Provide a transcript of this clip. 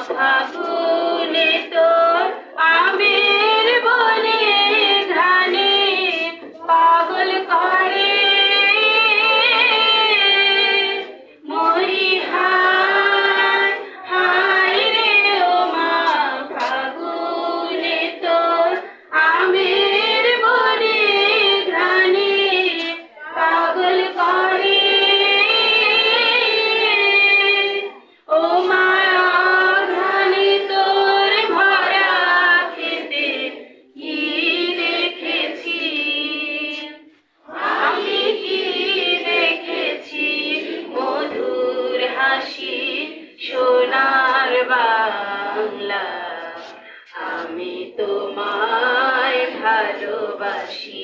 ফাগুনে তোর আমের বনে ঘ্রাণে পাগল করে মরি হায় হায় রে ও মা ফাগুনে তোর আমের বনে ঘ্রাণে পাগল করে ও মা ঘ্রাণে তোর ভরা খেতে কি দেখেছি আমি কি দেখেছি মধুর হাসি সোনার বাংলা আমি তোমায় ভালোবাসি।